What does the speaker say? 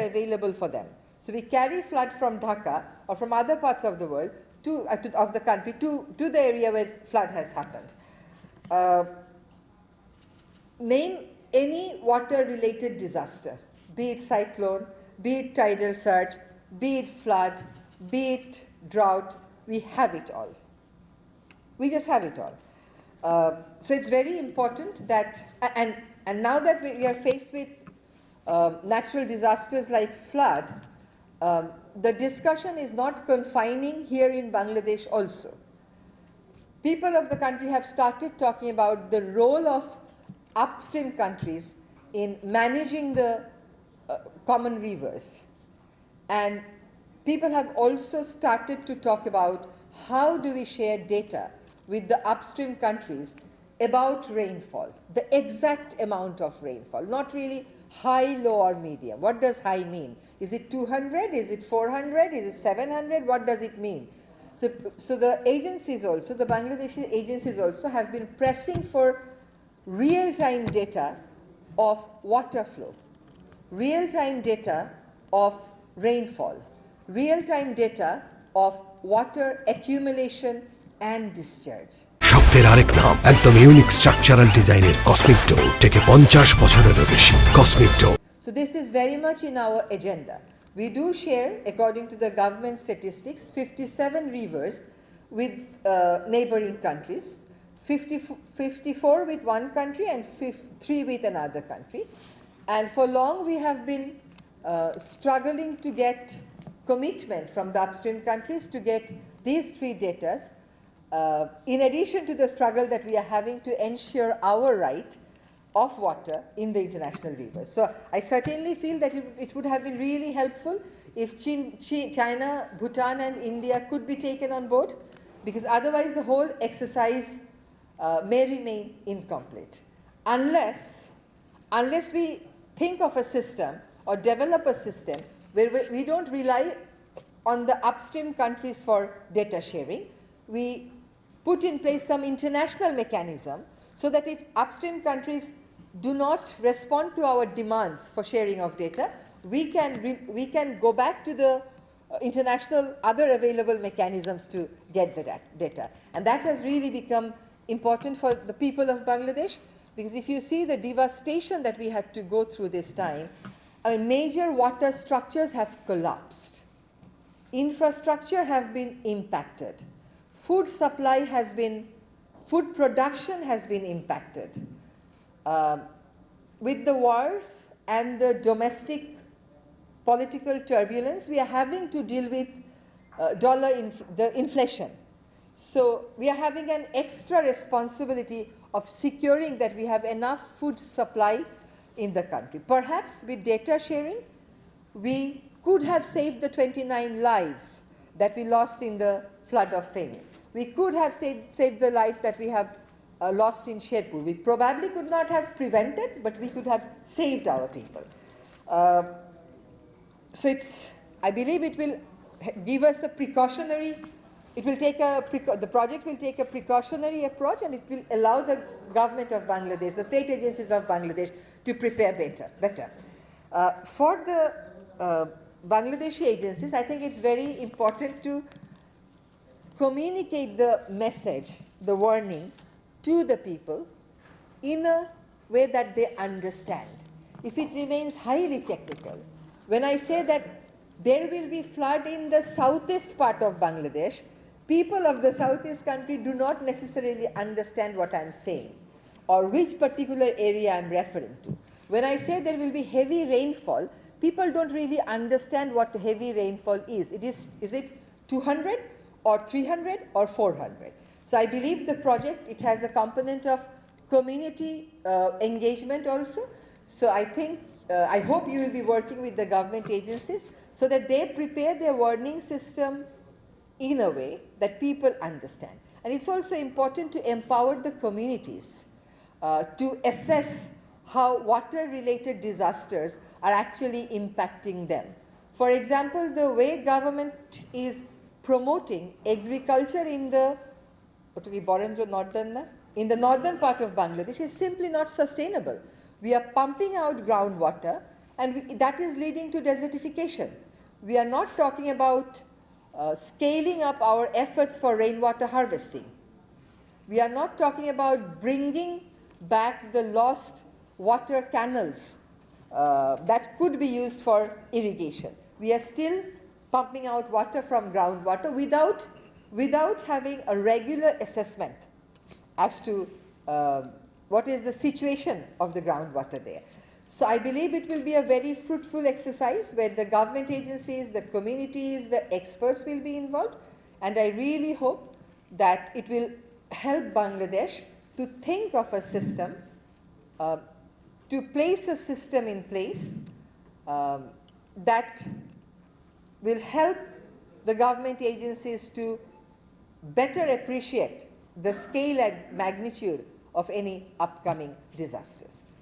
available for them. So we carry flood from Dhaka or from other parts of the world of the country to the area where flood has happened. Name any water-related disaster, be it cyclone, be it tidal surge, be it flood, be it drought, we have it all. We just have it all. So it's very important that, and now that we are faced with natural disasters like flood, the discussion is not confining here in Bangladesh also. People of the country have started talking about the role of upstream countries in managing the common rivers. And people have also started to talk about how do we share data with the upstream countries about rainfall, the exact amount of rainfall, not really high, low, or medium. What does high mean? Is it 200? Is it 400? Is it 700? What does it mean? So the agencies also, the Bangladeshi agencies also have been pressing for real-time data of water flow, real-time data of rainfall, real-time data of water accumulation and discharge. শব্দের আরেক নাম একদম unique structural ডিজাইনের cosmic dome থেকে 50 বছরেরও বেশি cosmic dome. So this is very much in our agenda. We do share, according to the government statistics, 57 rivers with neighboring countries, 54 with one country and 3 with another country. And for long we have been struggling to get commitment from the upstream countries to get these 3 datas, in addition to the struggle that we are having to ensure our right of water in the international rivers. So I certainly feel that it would have been really helpful if China, Bhutan and India could be taken on board, because otherwise the whole exercise may remain incomplete. Unless we think of a system or develop a system where we don't rely on the upstream countries for data sharing, we put in place some international mechanism so that if upstream countries do not respond to our demands for sharing of data, we can go back to the international other available mechanisms to get the data. And that has really become important for the people of Bangladesh, because if you see the devastation that we had to go through this time, I mean, major water structures have collapsed. Infrastructure have been impacted. Food supply has been, food production has been impacted. With the wars and the domestic political turbulence, we are having to deal with the inflation. So we are having an extra responsibility of securing that we have enough food supply in the country. Perhaps with data sharing, we could have saved the 29 lives that we lost in the flood of Feni. We could have saved the lives that we have lost in Sherpur. We probably could not have prevented, but we could have saved our people. So I believe it will give us a precautionary, the project will take a precautionary approach, and it will allow the government of Bangladesh, the state agencies of Bangladesh, to prepare better. For the Bangladeshi agencies, I think it's very important to communicate the message, the warning, to the people in a way that they understand. If it remains highly technical, when I say that there will be flood in the southeast part of Bangladesh, people of the southeast country do not necessarily understand what I'm saying or which particular area I'm referring to. When I say there will be heavy rainfall, people don't really understand what heavy rainfall is. Is it 200 or 300 or 400? So I believe the project, it has a component of community engagement also. So I think, I hope you will be working with the government agencies so that they prepare their warning system in a way that people understand. And it's also important to empower the communities to assess how water-related disasters are actually impacting them. For example, the way government is promoting agriculture in the northern part of Bangladesh is simply not sustainable. We are pumping out groundwater And that is leading to desertification. We are not talking about scaling up our efforts for rainwater harvesting. We are not talking about bringing back the lost water canals that could be used for irrigation. We are still pumping out water from groundwater without having a regular assessment as to what is the situation of the groundwater there. So I believe it will be a very fruitful exercise where the government agencies, the communities, the experts will be involved, and I really hope that it will help Bangladesh to think of a system, to place a system in place that will help the government agencies to better appreciate the scale and magnitude of any upcoming disasters.